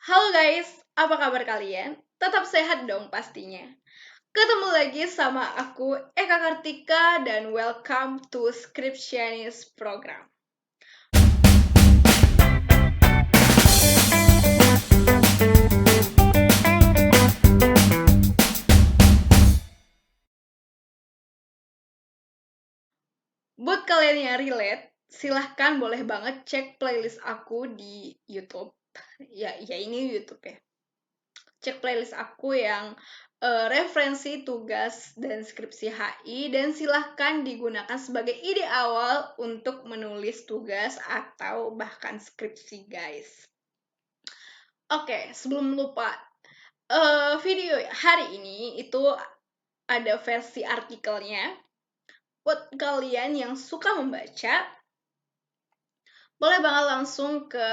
Halo guys, apa kabar kalian? Tetap sehat dong pastinya. Ketemu lagi sama aku Eka Kartika dan welcome to Scriptionist Program. Buat kalian yang relate, silahkan boleh banget cek playlist aku di YouTube. Ya ini YouTube ya. Cek playlist aku yang referensi tugas dan skripsi HI dan silahkan digunakan sebagai ide awal untuk menulis tugas atau bahkan skripsi guys. Oke, sebelum lupa, video hari ini itu ada versi artikelnya. Buat kalian yang suka membaca, boleh banget langsung ke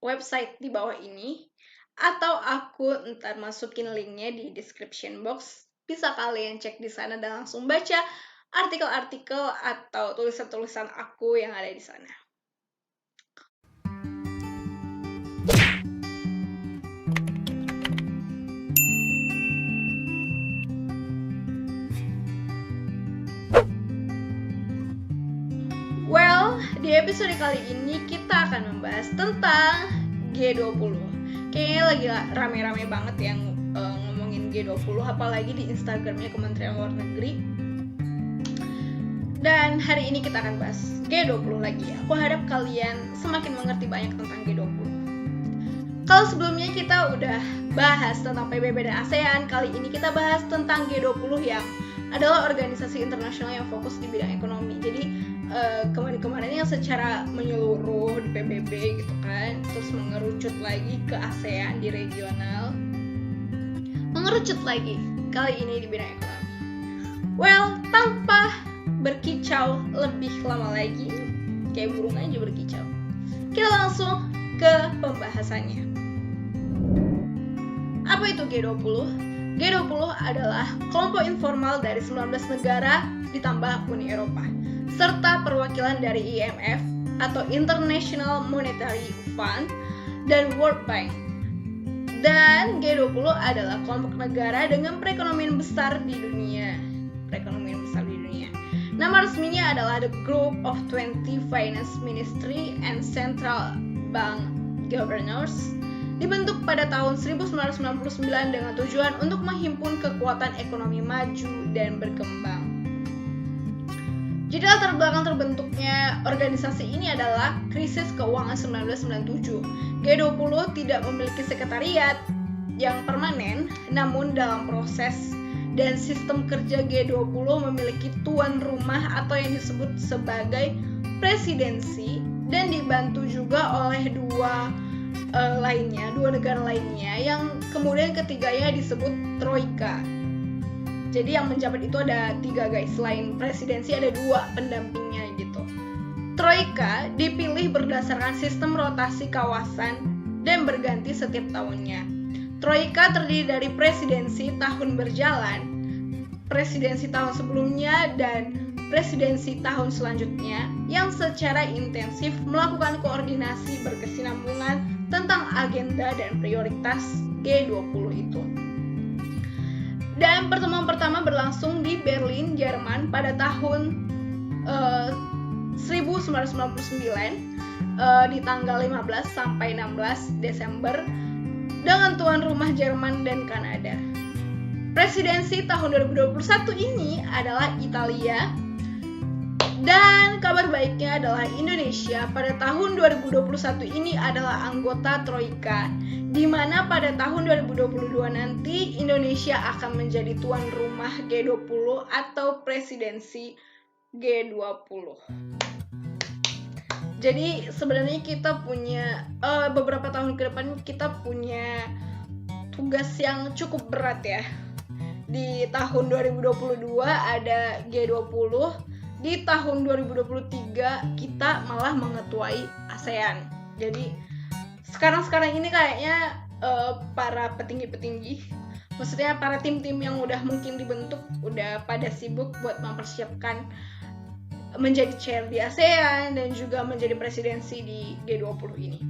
website di bawah ini, atau aku ntar masukin linknya di description box. Bisa kalian cek di sana dan langsung baca artikel-artikel atau tulisan-tulisan aku yang ada di sana. Well, di episode kali ini kita akan membahas tentang G20. Kayaknya lagi rame-rame banget yang ngomongin G20, apalagi di Instagramnya Kementerian Luar Negeri. Dan hari ini kita akan bahas G20 lagi ya. Aku harap kalian semakin mengerti banyak tentang G20. Kalau sebelumnya kita udah bahas tentang PBB dan ASEAN, kali ini kita bahas tentang G20 yang adalah organisasi internasional yang fokus di bidang ekonomi. Jadi kemarin-kemarin yang secara menyeluruh di PBB gitu kan, terus mengerucut lagi ke ASEAN di regional, mengerucut lagi kali ini di bidang ekonomi. Well, tanpa berkicau lebih lama lagi, kayak burung aja berkicau, kita langsung ke pembahasannya. Apa itu G20? G20 adalah kelompok informal dari 19 negara ditambah Uni Eropa, serta perwakilan dari IMF atau International Monetary Fund dan World Bank. Dan G20 adalah kelompok negara dengan perekonomian besar di dunia. Nama resminya adalah The Group of 20 Finance Ministry and Central Bank Governors. Dibentuk pada tahun 1999 dengan tujuan untuk menghimpun kekuatan ekonomi maju dan berkembang. Jadi latar belakang terbentuknya organisasi ini adalah krisis keuangan 1997. G20 tidak memiliki sekretariat yang permanen, namun dalam proses dan sistem kerja G20 memiliki tuan rumah atau yang disebut sebagai presidensi dan dibantu juga oleh dua negara lainnya yang kemudian ketiganya disebut Troika. Jadi yang menjabat itu ada 3 guys, selain presidensi ada 2 pendampingnya gitu. Troika dipilih berdasarkan sistem rotasi kawasan dan berganti setiap tahunnya. Troika terdiri dari presidensi tahun berjalan, presidensi tahun sebelumnya, dan presidensi tahun selanjutnya yang secara intensif melakukan koordinasi berkesinambungan tentang agenda dan prioritas G20 itu. Dan pertemuan pertama berlangsung di Berlin, Jerman pada tahun 1999 di tanggal 15 sampai 16 Desember dengan tuan rumah Jerman dan Kanada. Presidensi tahun 2021 ini adalah Italia, dan kabar baiknya adalah Indonesia pada tahun 2021 ini adalah anggota Troika, di mana pada tahun 2022 nanti Indonesia akan menjadi tuan rumah G20 atau presidensi G20. Jadi sebenarnya kita punya beberapa tahun ke depan kita punya tugas yang cukup berat ya. Di tahun 2022 ada G20, di tahun 2023 kita malah mengetuai ASEAN. Jadi sekarang ini kayaknya para petinggi-petinggi, maksudnya para tim-tim yang udah mungkin dibentuk udah pada sibuk buat mempersiapkan menjadi chair di ASEAN dan juga menjadi presidensi di G20 ini.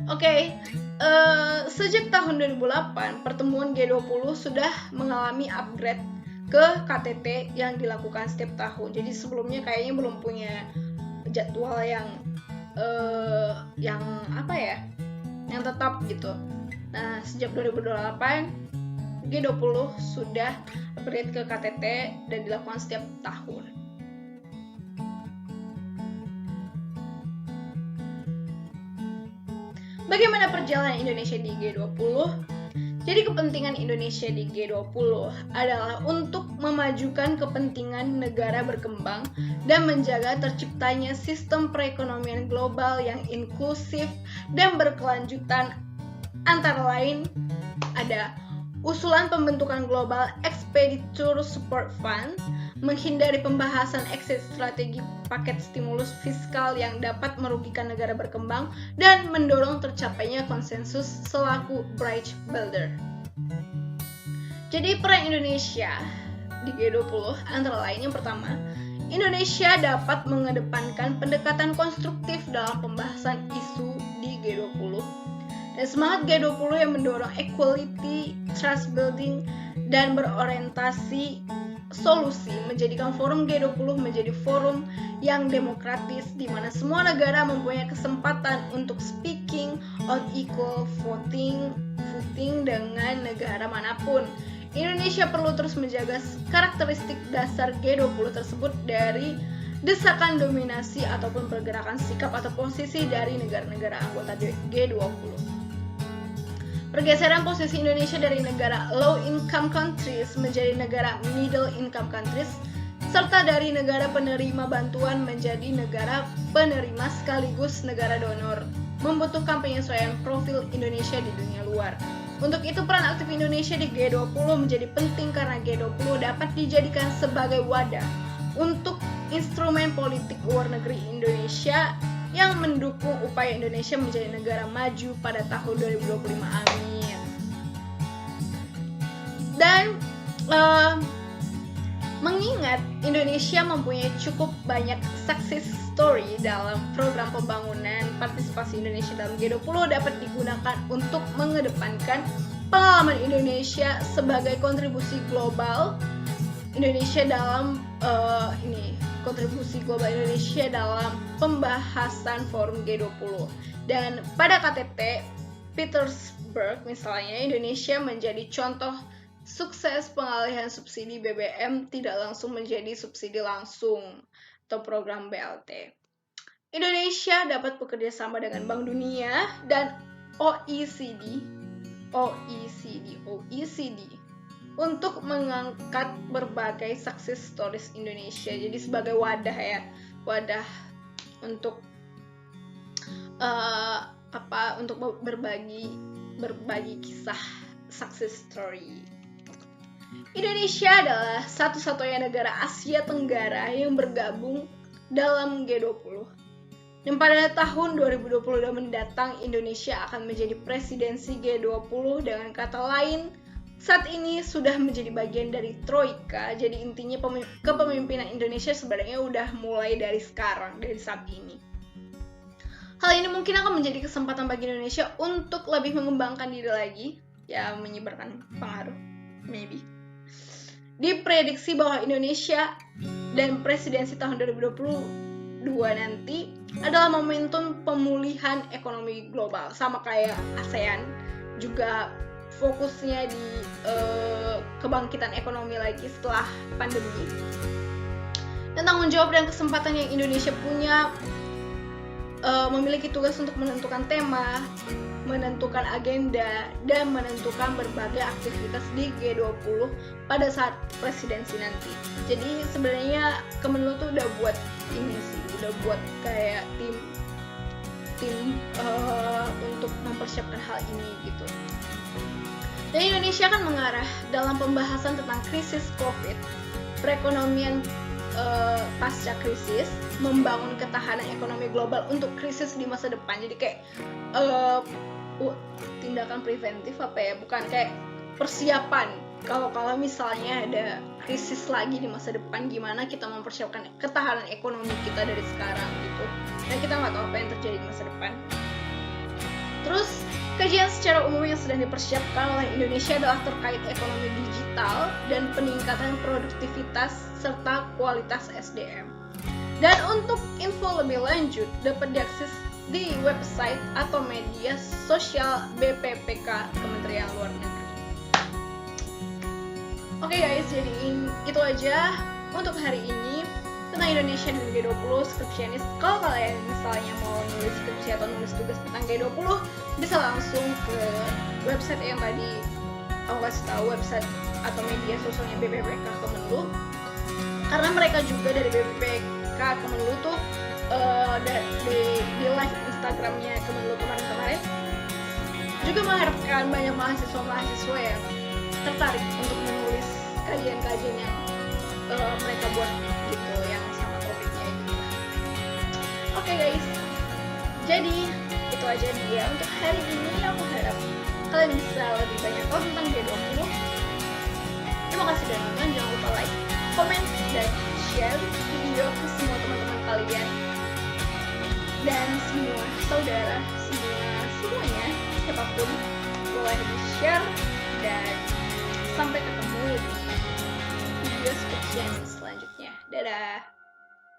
Oke, sejak tahun 2008, pertemuan G20 sudah mengalami upgrade ke KTT yang dilakukan setiap tahun. Jadi sebelumnya kayaknya belum punya jadwal yang yang tetap gitu. Nah, sejak 2008 G20 sudah upgrade ke KTT dan dilakukan setiap tahun. Bagaimana perjalanan Indonesia di G20? Jadi kepentingan Indonesia di G20 adalah untuk memajukan kepentingan negara berkembang dan menjaga terciptanya sistem perekonomian global yang inklusif dan berkelanjutan. Antara lain ada usulan pembentukan Global Expenditure Support Fund, menghindari pembahasan exit strategi paket stimulus fiskal yang dapat merugikan negara berkembang, dan mendorong tercapainya konsensus selaku bridge builder. Jadi peran Indonesia di G20 antara lain yang pertama, Indonesia dapat mengedepankan pendekatan konstruktif dalam pembahasan isu di G20. Dan semangat G20 yang mendorong equality, trust building, dan berorientasi solusi menjadikan forum G20 menjadi forum yang demokratis di mana semua negara mempunyai kesempatan untuk speaking on equal footing dengan negara manapun. Indonesia perlu terus menjaga karakteristik dasar G20 tersebut dari desakan dominasi ataupun pergerakan sikap atau posisi dari negara-negara anggota G20. Pergeseran posisi Indonesia dari negara low income countries menjadi negara middle income countries, serta dari negara penerima bantuan menjadi negara penerima sekaligus negara donor, membutuhkan penyesuaian profil Indonesia di dunia luar. Untuk itu peran aktif Indonesia di G20 menjadi penting karena G20 dapat dijadikan sebagai wadah untuk instrumen politik luar negeri Indonesia yang mendukung upaya Indonesia menjadi negara maju pada tahun 2025. Amin. Dan mengingat Indonesia mempunyai cukup banyak success story dalam program pembangunan, partisipasi Indonesia dalam G20 dapat digunakan untuk mengedepankan pengalaman Indonesia sebagai kontribusi global Indonesia dalam kontribusi global Indonesia dalam pembahasan forum G20. Dan pada KTT Petersburg misalnya, Indonesia menjadi contoh sukses pengalihan subsidi BBM tidak langsung menjadi subsidi langsung atau program BLT. Indonesia dapat bekerja sama dengan Bank Dunia dan OECD untuk mengangkat berbagai success stories Indonesia. Jadi sebagai wadah untuk untuk berbagi kisah success story. Indonesia adalah satu-satunya negara Asia Tenggara yang bergabung dalam G20. Dan pada tahun 2020 mendatang Indonesia akan menjadi presidensi G20. Dengan kata lain, saat ini sudah menjadi bagian dari Troika. Jadi intinya kepemimpinan Indonesia sebenarnya udah mulai dari sekarang, dari saat ini. Hal ini mungkin akan menjadi kesempatan bagi Indonesia untuk lebih mengembangkan diri lagi, ya menyebarkan pengaruh, maybe. Diprediksi bahwa Indonesia dan presidensi tahun 2022 nanti adalah momentum pemulihan ekonomi global, sama kayak ASEAN juga fokusnya di kebangkitan ekonomi lagi setelah pandemi. Dan tanggung jawab dan kesempatan yang Indonesia punya memiliki tugas untuk menentukan tema, menentukan agenda, dan menentukan berbagai aktivitas di G20 pada saat presidensi nanti. Jadi sebenarnya Kemenlu tuh udah buat kayak tim untuk mempersiapkan hal ini gitu. Dan Indonesia akan mengarah dalam pembahasan tentang krisis COVID, perekonomian pasca krisis, membangun ketahanan ekonomi global untuk krisis di masa depan. Jadi kayak tindakan preventif bukan kayak persiapan. Kalau misalnya ada krisis lagi di masa depan, gimana kita mempersiapkan ketahanan ekonomi kita dari sekarang gitu. Dan kita nggak tahu apa yang terjadi di masa depan. Terus Kajian secara umum yang sedang dipersiapkan oleh Indonesia adalah terkait ekonomi digital dan peningkatan produktivitas serta kualitas SDM. Dan untuk info lebih lanjut dapat diakses di website atau media sosial BPPK Kementerian Luar Negeri. Oke guys, jadi itu aja untuk hari ini tentang Indonesia dan G20 Scriptionist. Kalau kalian misalnya mau nulis skripsi atau nulis tugas tentang G20, bisa langsung ke website yang tadi aku kasih tahu, website atau media sosialnya BPPK Kemenlu. Karena mereka juga dari BPPK Kemenlu tuh di live Instagramnya Kemenlu kemarin juga mengharapkan banyak mahasiswa yang tertarik untuk menulis kajian-kajian yang mereka buat gitu, yang sama topiknya gitu. Oke guys, jadi itu aja dia untuk hari ini. Aku harap kalian bisa lebih banyak tahu tentang G20. Terima kasih sudah nonton, jangan lupa like, komen, dan share video ke semua teman-teman kalian dan semua saudara, semuanya, siapapun boleh di-share, dan sampai ketemu di video selanjutnya. Dadah!